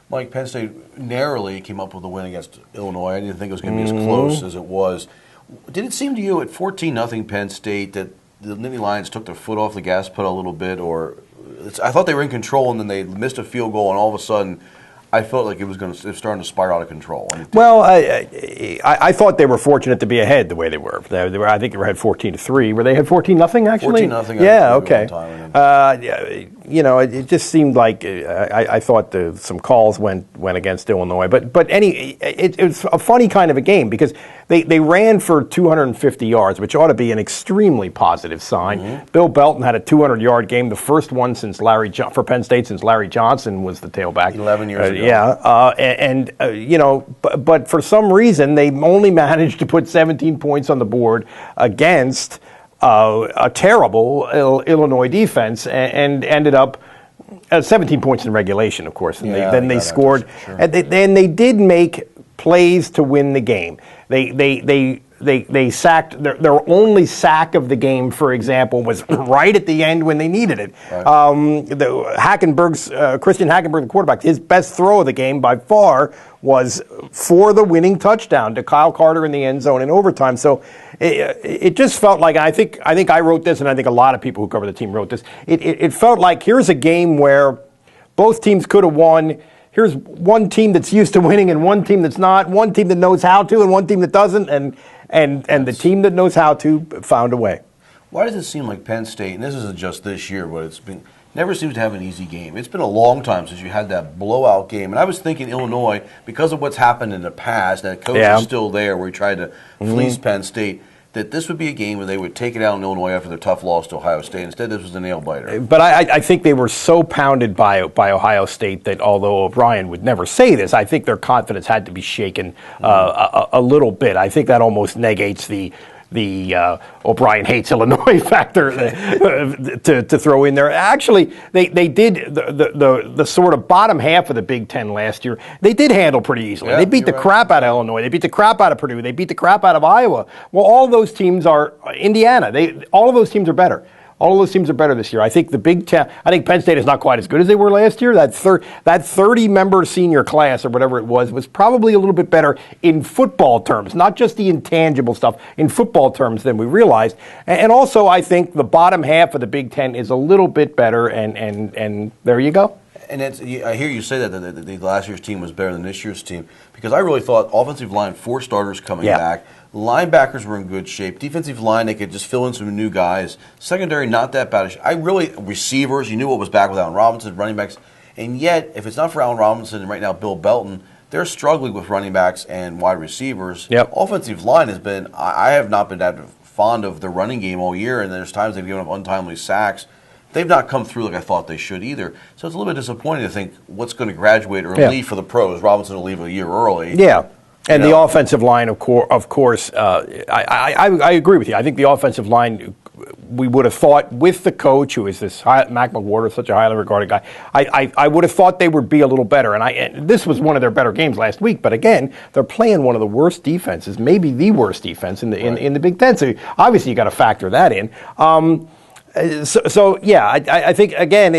Mike, Penn State narrowly came up with a win against Illinois. I didn't think it was going to be as close as it was. Did it seem to you at 14-0 Penn State that the Nittany Lions took their foot off the gas pedal a little bit? Or I thought they were in control, and then they missed a field goal, and all of a sudden I felt like it was starting to spiral out of control. Well, I thought they were fortunate to be ahead the way they were. I think they were ahead 14-3. Were they ahead 14-0 actually? 14-0. Yeah. Okay. It just seemed like I thought some calls went against Illinois, but it was a funny kind of a game because they ran for 250 yards, which ought to be an extremely positive sign. Mm-hmm. Bill Belton had a 200-yard game, the first one since for Penn State since Larry Johnson was the tailback 11 years ago. But for some reason they only managed to put 17 points on the board against a terrible Illinois defense, and ended up 17 points in regulation, of course. And then they scored, sure. And they did make plays to win the game. They sacked their only sack of the game, for example, was right at the end when they needed it. Right. Christian Hackenberg, the quarterback, his best throw of the game by far was for the winning touchdown to Kyle Carter in the end zone in overtime. So it just felt like, I think I wrote this, and I think a lot of people who cover the team wrote this. It felt like here's a game where both teams could have won. Here's one team that's used to winning and one team that's not, one team that knows how to and one team that doesn't, and the team that knows how to found a way. Why does it seem like Penn State, and this isn't just this year, but never seems to have an easy game? It's been a long time since you had that blowout game. And I was thinking Illinois, because of what's happened in the past, that coach is still there where he tried to fleece Penn State, that this would be a game where they would take it out in Illinois after their tough loss to Ohio State. Instead, this was a nail-biter. But I think they were so pounded by Ohio State that although O'Brien would never say this, I think their confidence had to be shaken a little bit. I think that almost negates the O'Brien hates Illinois factor to throw in there. Actually, they did the sort of bottom half of the Big Ten last year. They did handle pretty easily. Yeah, they beat the crap out of Illinois. They beat the crap out of Purdue. They beat the crap out of Iowa. Well, all those teams are Indiana. All of those teams are better. All of those teams are better this year. I think the Big Ten. I think Penn State is not quite as good as they were last year. That 30-member senior class or whatever it was probably a little bit better in football terms, not just the intangible stuff, in football terms than we realized. And also, I think the bottom half of the Big Ten is a little bit better. And there you go. And I hear you say that the last year's team was better than this year's team, because I really thought offensive line, 4 starters coming back. Linebackers were in good shape. Defensive line, they could just fill in some new guys. Secondary, not that bad. Receivers, you knew what was back with Allen Robinson, running backs. And yet, if it's not for Allen Robinson and right now Bill Belton, they're struggling with running backs and wide receivers. Yep. Offensive line has been, I have not been that fond of the running game all year, and there's times they've given up untimely sacks. They've not come through like I thought they should either. So it's a little bit disappointing to think what's going to graduate or leave for the pros. Robinson will leave a year early. Yeah. And the offensive line, of course, I agree with you. I think the offensive line, we would have thought with the coach, who is this Mac McWhorter, such a highly regarded guy, I would have thought they would be a little better. And this was one of their better games last week. But again, they're playing one of the worst defenses, maybe the worst defense in the Big Ten. So obviously you got to factor that in. I think, again,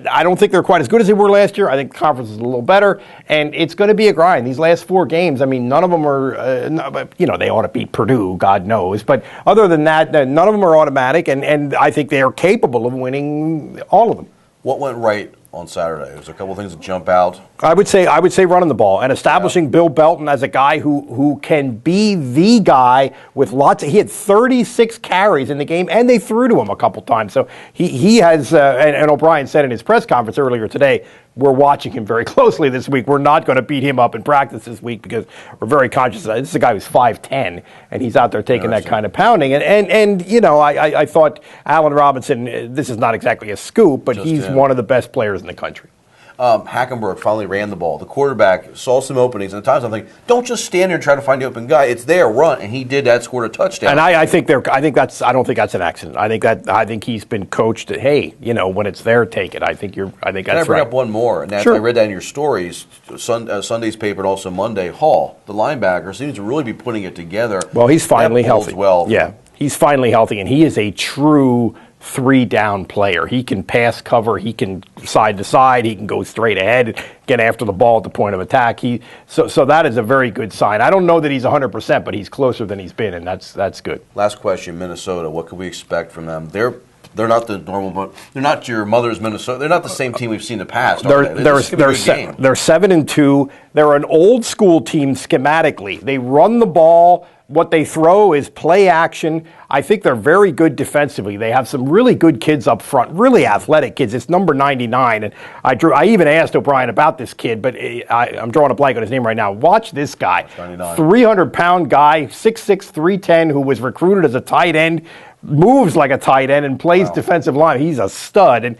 I don't think they're quite as good as they were last year. I think the conference is a little better, and it's going to be a grind. These last 4 games, I mean, none of them are, they ought to beat Purdue, God knows. But other than that, none of them are automatic, and I think they are capable of winning all of them. What went right on Saturday? There's a couple of things that jump out. I would say running the ball and establishing Bill Belton as a guy who can be the guy with he had 36 carries in the game, and they threw to him a couple times. So he has, and O'Brien said in his press conference earlier today, we're watching him very closely this week. We're not going to beat him up in practice this week because we're very conscious of that. This is a guy who's 5'10", and he's out there taking that kind of pounding. I thought Allen Robinson, this is not exactly a scoop, but he's one of the best players in the country. Hackenberg finally ran the ball. The quarterback saw some openings, and at times I'm thinking, don't just stand there and try to find the open guy. It's there, run, and he did that, scored a touchdown. And I don't think that's an accident. I think he's been coached that, hey, when it's there, take it. I think that's right. Can I bring up one more? And I read that in your stories, Sunday's paper and also Monday. Hall, the linebacker, seems to really be putting it together. Well, he's finally healthy. Well, yeah. He's finally healthy, and he is a true 3-down player. He can pass cover, he can side to side, he can go straight ahead, get after the ball at the point of attack. So that is a very good sign. I don't know that he's 100%, but he's closer than he's been, and that's good. Last question, Minnesota. What can we expect from them? They're not the normal, but they're not your mother's Minnesota. They're not the same team we've seen in the past. They're 7-2. They're an old school team schematically. They run the ball. What they throw is play action. I think they're very good defensively. They have some really good kids up front, really athletic kids. It's number 99, and I even asked O'Brien about this kid, but I'm drawing a blank on his name right now. Watch this guy, 300-pound guy, 6'6", 310, who was recruited as a tight end. Moves like a tight end and plays defensive line. He's a stud, and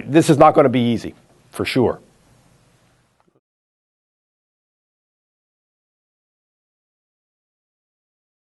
this is not going to be easy, for sure.